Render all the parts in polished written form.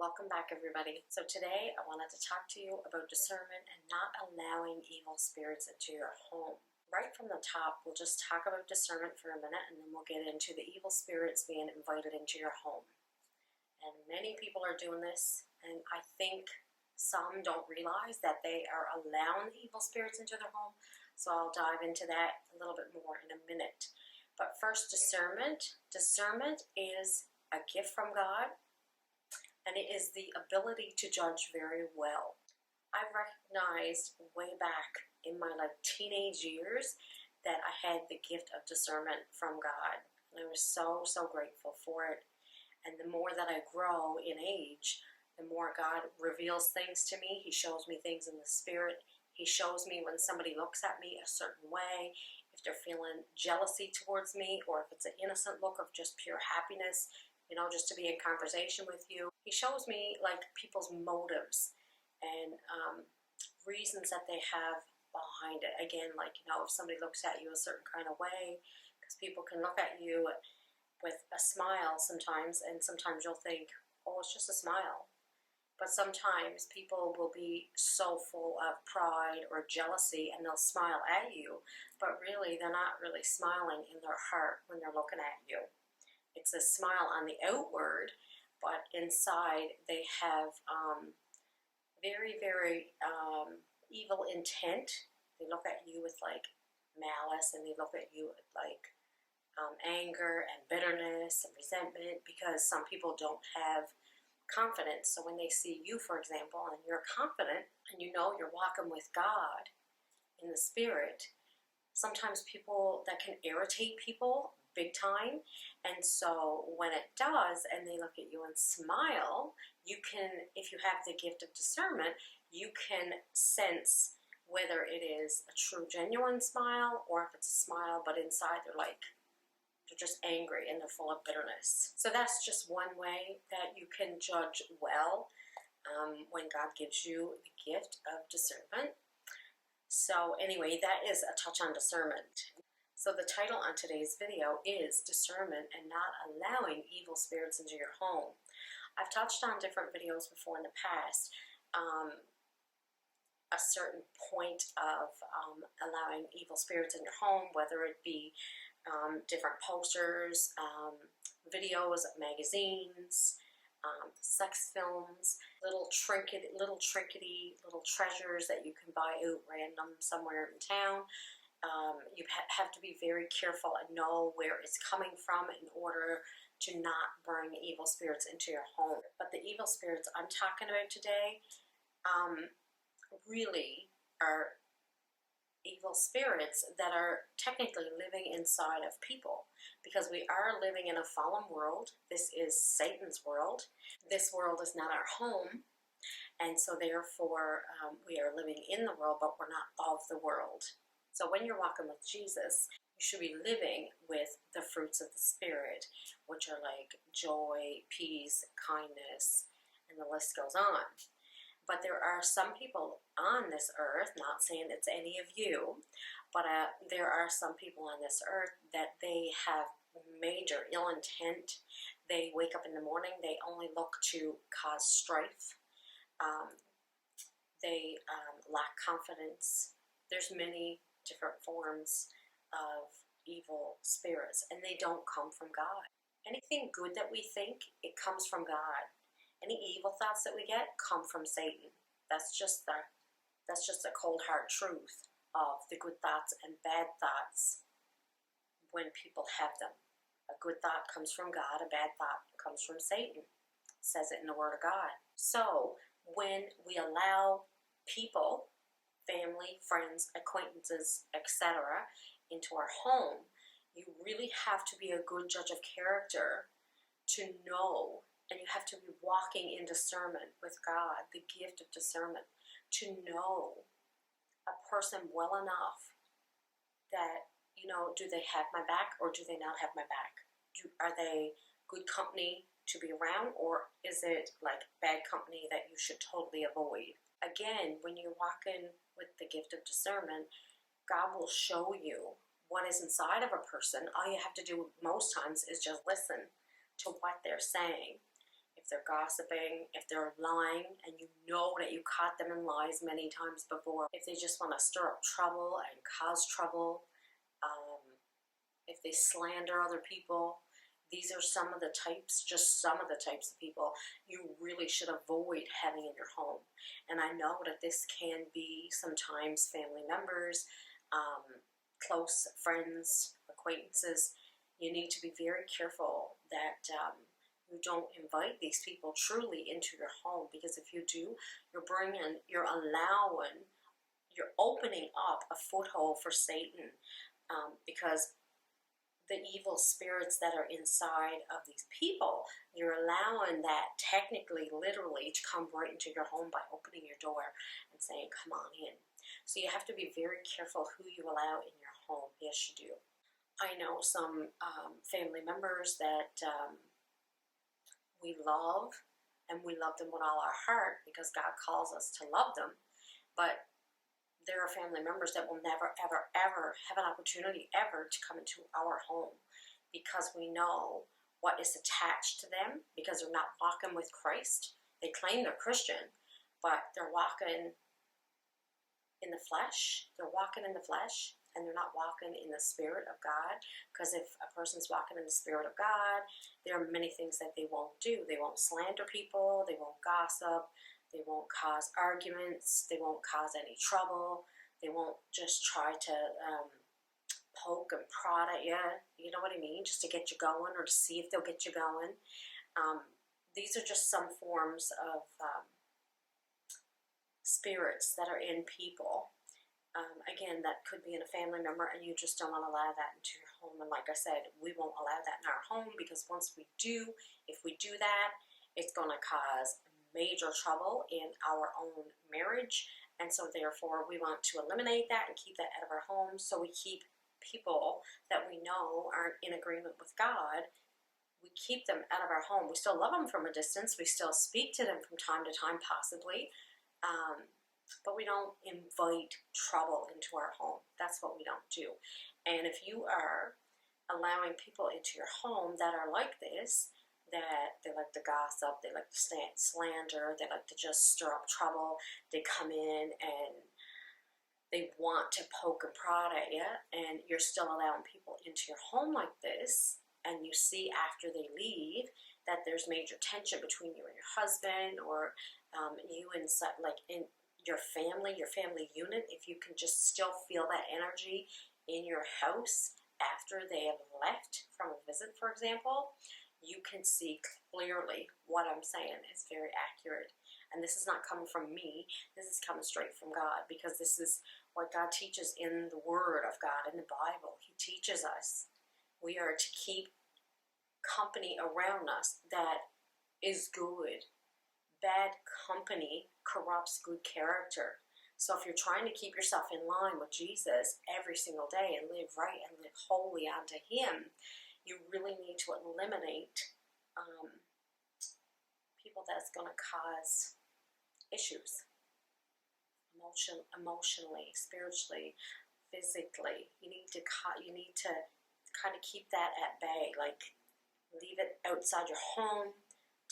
Welcome back, everybody. So today I wanted to talk to you about discernment and not allowing evil spirits into your home. Right from the top, we'll just talk about discernment for a minute, and then we'll get into the evil spirits being invited into your home. And many people are doing this, and I think some don't realize that they are allowing the evil spirits into their home. So I'll dive into that a little bit more in a minute. But first, discernment. Discernment is a gift from God, and it is the ability to judge very well. I recognized way back in my teenage years that I had the gift of discernment from God, and I was so grateful for it. And the more that I grow in age, the more God reveals things to me. He shows me things in the spirit. He shows me when somebody looks at me a certain way, if they're feeling jealousy towards me, or if it's an innocent look of just pure happiness, just to be in conversation with you. He shows me people's motives and reasons that they have behind it. Again, if somebody looks at you a certain kind of way, because people can look at you with a smile sometimes, and sometimes you'll think, oh, it's just a smile. But sometimes people will be so full of pride or jealousy, and they'll smile at you, but really they're not really smiling in their heart when they're looking at you. It's a smile on the outward, but inside they have very evil intent. They look at you with malice, and they look at you with anger and bitterness and resentment, because some people don't have confidence. So when they see you, for example, and you're confident and you're walking with God in the spirit, sometimes that can irritate people big time. And so when it does, and they look at you and smile, you can, if you have the gift of discernment, you can sense whether it is a true, genuine smile, or if it's a smile but inside they're just angry and they're full of bitterness. So that's just one way that you can judge well when God gives you the gift of discernment. So anyway, that is a touch on discernment. So the title on today's video is Discernment and Not Allowing Evil Spirits into Your Home. I've touched on different videos before in the past, a certain point of allowing evil spirits in your home, whether it be different posters, videos, magazines, sex films, little trinkety little treasures that you can buy out random somewhere in town. You have to be very careful and know where it's coming from in order to not bring evil spirits into your home. But the evil spirits I'm talking about today really are evil spirits that are technically living inside of people, because we are living in a fallen world. This is Satan's world. This world is not our home, and so therefore we are living in the world, but we're not of the world. So when you're walking with Jesus, you should be living with the fruits of the Spirit, which are joy, peace, kindness, and the list goes on. But there are some people on this earth, not saying it's any of you, but there are some people on this earth that they have major ill intent. They wake up in the morning, they only look to cause strife. They lack confidence. There's many different forms of evil spirits, and they don't come from God. Anything good that we think, it comes from God. Any evil thoughts that we get come from Satan. That's just the cold hard truth of the good thoughts and bad thoughts when people have them. A good thought comes from God, a bad thought comes from Satan. It says it in the Word of God. So when we allow people, family, friends, acquaintances, etc., into our home, you really have to be a good judge of character to know. And you have to be walking in discernment with God, the gift of discernment, to know a person well enough that, do they have my back or do they not have my back? Are they good company to be around, or is it bad company that you should totally avoid? Again, when you're walking with the gift of discernment, God will show you what is inside of a person. All you have to do most times is just listen to what they're saying. if they're gossiping, if they're lying, and you know that you caught them in lies many times before, if they just want to stir up trouble and cause trouble, if they slander other people. These are some of the types, just some of the types of people you really should avoid having in your home. And I know that this can be sometimes family members, close friends, acquaintances. You need to be very careful that you don't invite these people truly into your home, because if you do, you're opening up a foothold for Satan, because the evil spirits that are inside of these people, you're allowing that technically, literally, to come right into your home by opening your door and saying, come on in. So you have to be very careful who you allow in your home. Yes, you do. I know some family members that we love, and we love them with all our heart because God calls us to love them, but there are family members that will never, ever, ever have an opportunity ever to come into our home, because we know what is attached to them, because they're not walking with Christ. They claim they're Christian, but they're walking in the flesh. They're walking in the flesh, and they're not walking in the Spirit of God, because if a person's walking in the Spirit of God, there are many things that they won't do. They won't slander people. They won't gossip. They won't cause arguments. They won't cause any trouble. They won't just try to poke and prod at you, you know what I mean, just to get you going or to see if they'll get you going. These are just some forms of spirits that are in people. Again, that could be in a family member, and you just don't want to allow that into your home. And like I said, we won't allow that in our home, because once we do, if we do that, it's going to cause major trouble in our own marriage. And so therefore we want to eliminate that and keep that out of our home. So we keep people that we know aren't in agreement with God, we keep them out of our home. We still love them from a distance. We still speak to them from time to time, possibly, but we don't invite trouble into our home. That's what we don't do. And if you are allowing people into your home that are like this, that they like to gossip, they like to slander, they like to just stir up trouble, they come in and they want to poke and prod at you, and you're still allowing people into your home like this, and you see after they leave that there's major tension between you and your husband, or you and like in your family unit, if you can just still feel that energy in your house after they have left from a visit, for example, you can see clearly what I'm saying is very accurate. And this is not coming from me. This is coming straight from God, because this is what God teaches in the Word of God, in the Bible. He teaches us we are to keep company around us that is good. Bad company corrupts good character. So if you're trying to keep yourself in line with Jesus every single day and live right and live holy unto Him, you really need to eliminate people that's going to cause issues emotionally, spiritually, physically. You need to kind of keep that at bay. Like, leave it outside your home.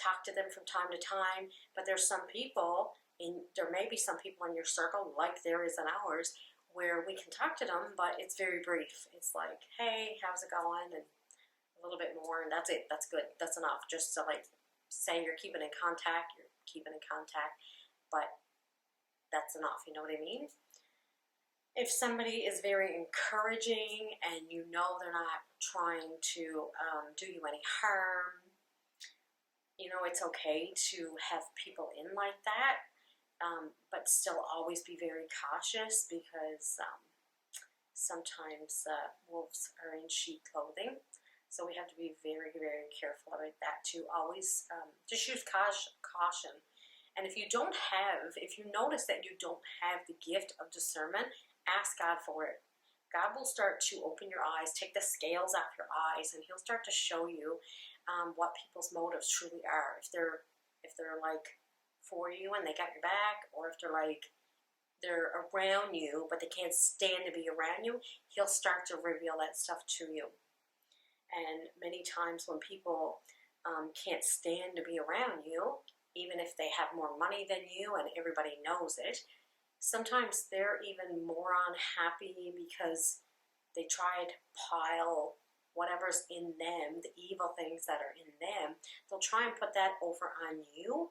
Talk to them from time to time. But there may be some people in your circle, like there is in ours, where we can talk to them, but it's very brief. It's like, hey, how's it going? And a little bit more, and that's it. That's good. That's enough. Just to like say you're keeping in contact, but that's enough. You know what I mean? If somebody is very encouraging and you know they're not trying to do you any harm, you know, it's okay to have people in like that, but still always be very cautious, because sometimes wolves are in sheep clothing. So we have to be very, very careful about that too. Always just use caution. And if you notice that you don't have the gift of discernment, ask God for it. God will start to open your eyes, take the scales off your eyes, and He'll start to show you what people's motives truly are. If they're like for you and they got your back, or if they're around you but they can't stand to be around you, He'll start to reveal that stuff to you. And many times when people can't stand to be around you, even if they have more money than you and everybody knows it. Sometimes they're even more unhappy because they try to pile whatever's in them, the evil things that are in them, they'll try and put that over on you.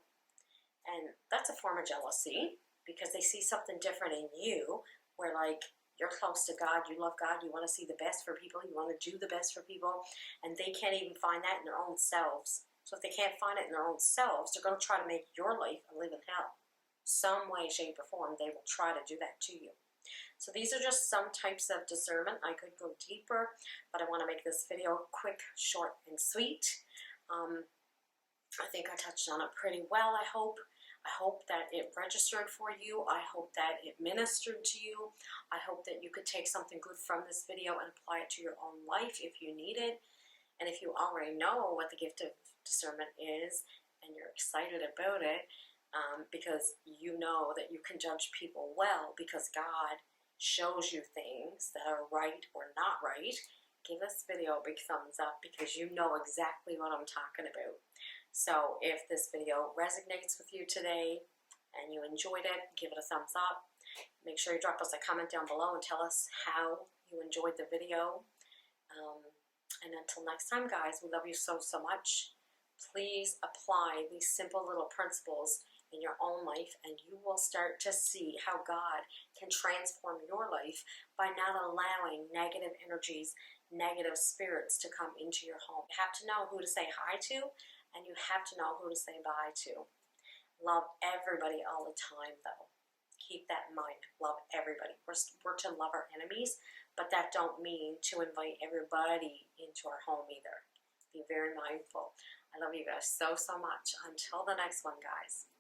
And that's a form of jealousy because they see something different in you where, like, you're close to God, you love God, you want to see the best for people, you want to do the best for people, and they can't even find that in their own selves. So if they can't find it in their own selves, they're going to try to make your life a living hell. Some way, shape, or form, they will try to do that to you. So these are just some types of discernment. I could go deeper, but I want to make this video quick, short, and sweet. I think I touched on it pretty well, I hope. I hope that it registered for you. I hope that it ministered to you. I hope that you could take something good from this video and apply it to your own life if you need it. And if you already know what the gift of discernment is and you're excited about it, because you know that you can judge people well because God shows you things that are right or not right, give this video a big thumbs up because you know exactly what I'm talking about. So if this video resonates with you today and you enjoyed it, give it a thumbs up. Make sure you drop us a comment down below and tell us how you enjoyed the video. And until next time, guys, we love you so, so much. Please apply these simple little principles in your own life, and you will start to see how God can transform your life by not allowing negative energies, negative spirits to come into your home. You have to know who to say hi to, and you have to know who to say bye to. Love everybody all the time, though. Keep that in mind. Love everybody. We're to love our enemies, but that don't mean to invite everybody into our home either. Be very mindful. I love you guys so, so much. Until the next one, guys.